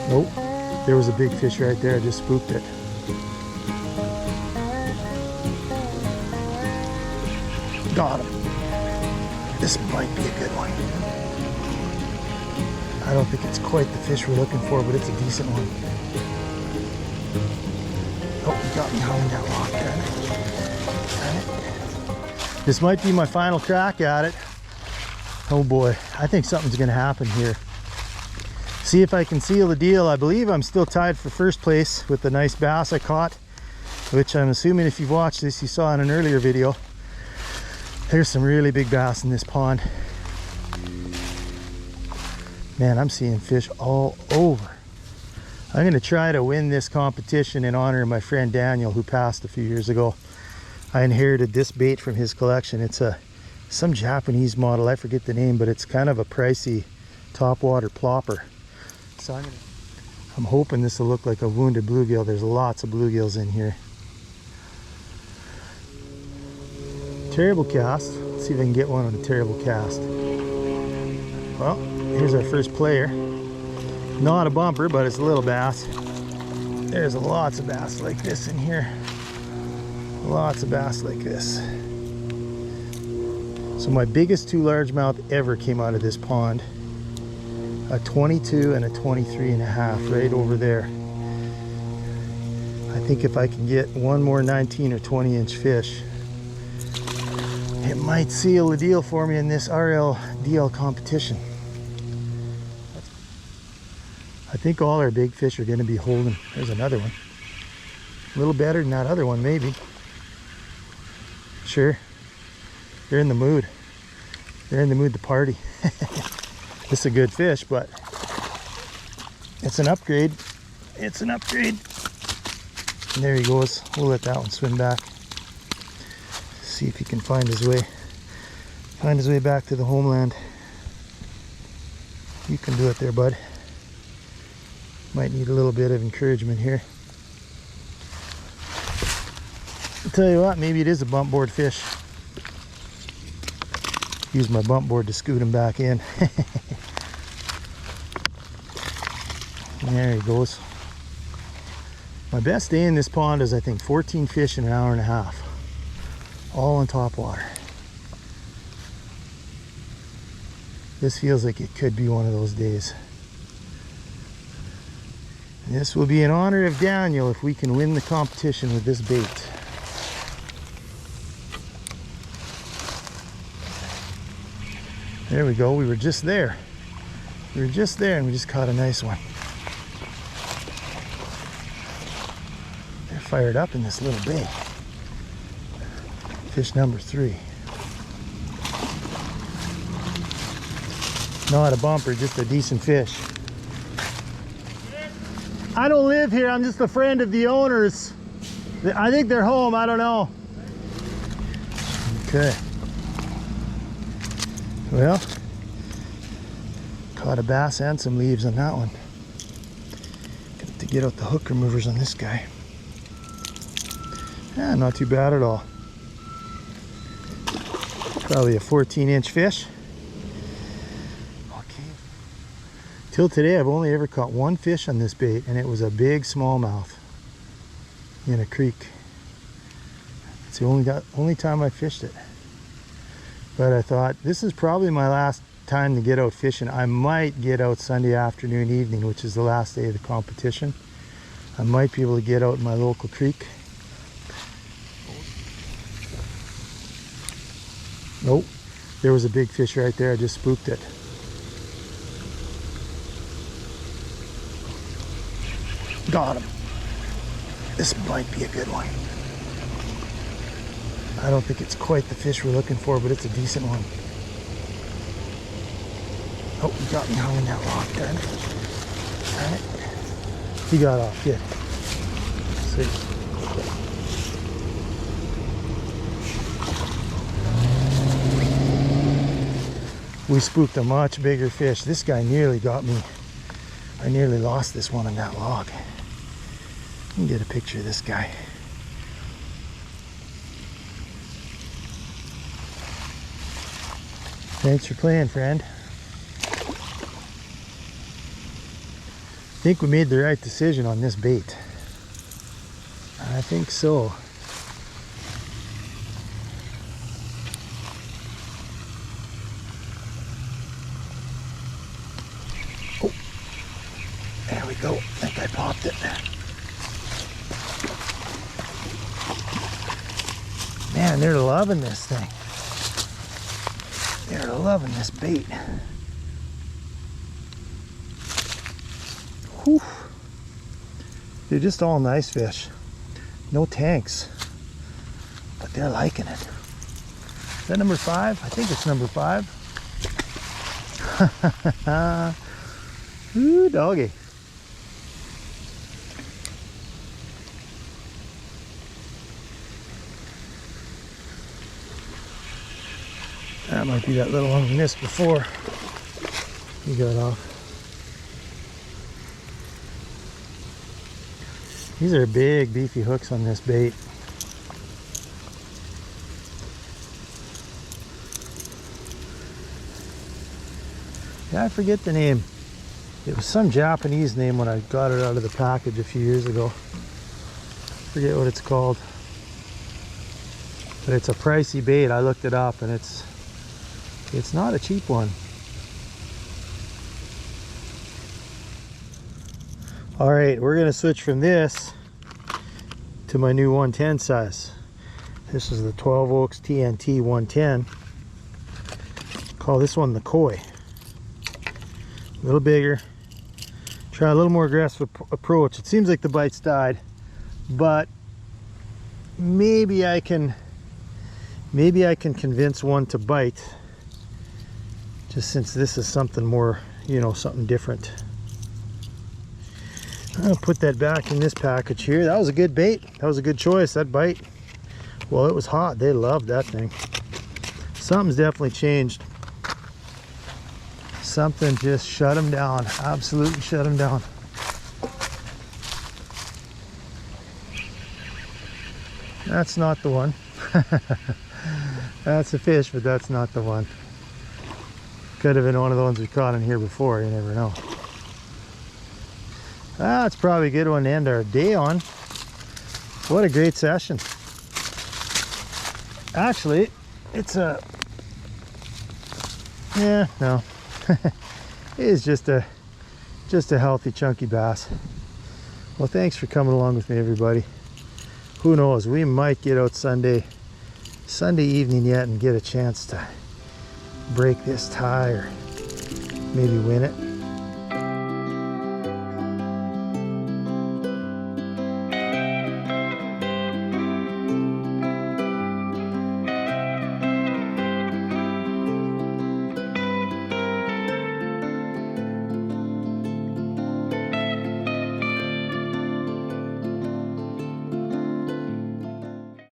Nope, there was a big fish right there. I just spooked it. Got him. This might be a good one. I don't think it's quite the fish we're looking for, but it's a decent one. Oh, he got behind that rock. Darn it. This might be my final crack at it. Oh boy, I think something's gonna happen here. See if I can seal the deal. I believe I'm still tied for first place with the nice bass I caught, which I'm assuming if you've watched this, you saw in an earlier video. There's some really big bass in this pond. Man, I'm seeing fish all over. I'm gonna try to win this competition in honor of my friend Daniel, who passed a few years ago. I inherited this bait from his collection. It's some Japanese model, I forget the name, but it's kind of a pricey topwater plopper. So I'm hoping this will look like a wounded bluegill. There's lots of bluegills in here. Terrible cast. Let's see if I can get one on a terrible cast. Well, here's our first player. Not a bumper, but it's a little bass. There's lots of bass like this in here. Lots of bass like this. So my biggest two largemouth ever came out of this pond. A 22 and a 23.5 right over there. I think if I can get one more 19 or 20 inch fish, it might seal the deal for me in this RLDL competition. I think all our big fish are going to be holding. There's another one. A little better than that other one, maybe. Sure. They're in the mood. They're in the mood to party. It's a good fish, but it's an upgrade. It's an upgrade. And there he goes. We'll let that one swim back. See if he can find his way back to the homeland. You can do it there, bud. Might need a little bit of encouragement here. I'll tell you what, maybe it is a bump board fish. Use my bump board to scoot him back in. There he goes. My best day in this pond is, I think, 14 fish in an hour and a half. All on top water. This feels like it could be one of those days. And this will be in honor of Daniel if we can win the competition with this bait. There we go. We were just there. We were just there and we just caught a nice one. They're fired up in this little bay. Fish number 3. Not a bumper, just a decent fish. I don't live here, I'm just a friend of the owners. I think they're home, I don't know. Okay. Well, caught a bass and some leaves on that one. Got to get out the hook removers on this guy. Yeah, not too bad at all. Probably a 14-inch fish. Okay. Till today, I've only ever caught one fish on this bait, and it was a big smallmouth in a creek. It's the only time I fished it. But I thought, this is probably my last time to get out fishing. I might get out Sunday afternoon, evening, which is the last day of the competition. I might be able to get out in my local creek. Nope, there was a big fish right there. I just spooked it. Got him. This might be a good one. I don't think it's quite the fish we're looking for, but it's a decent one. Oh, he got behind that rock, darn it. Darn it. He got off, good. See. We spooked a much bigger fish. This guy nearly got me. I nearly lost this one on that log. Let me get a picture of this guy. Thanks for playing, friend. think we made the right decision on this bait. I think so. Oh, there we go. I think I popped it. Man, they're loving this thing. They're loving this bait. Whew. They're just all nice fish. No tanks. But they're liking it. Is that number 5? I think it's number 5. Ooh, doggy. That might be that little one we missed before. He got off. These are big, beefy hooks on this bait. Yeah, I forget the name. It was some Japanese name when I got it out of the package a few years ago. Forget what it's called. But it's a pricey bait. I looked it up and it's not a cheap one. All right, we're gonna switch from this to my new 110 size. This is the 12 Oaks TNT 110. Call this one the Koi. A little bigger. Try a little more aggressive approach. It seems like the bite's died, but maybe I can convince one to bite, just since this is something more, you know, something different. I'll put that back in this package here. That was a good bait. That was a good choice, that bite. Well, it was hot. They loved that thing. Something's definitely changed. Something just shut them down. Absolutely shut them down. That's not the one. That's a fish, but that's not the one. Could have been one of the ones we caught in here before. You never know. That's probably a good one to end our day on. What a great session. Actually, it's a... yeah, no. It is just a healthy, chunky bass. Well, thanks for coming along with me, everybody. Who knows, we might get out Sunday evening yet and get a chance to break this tie or maybe win it.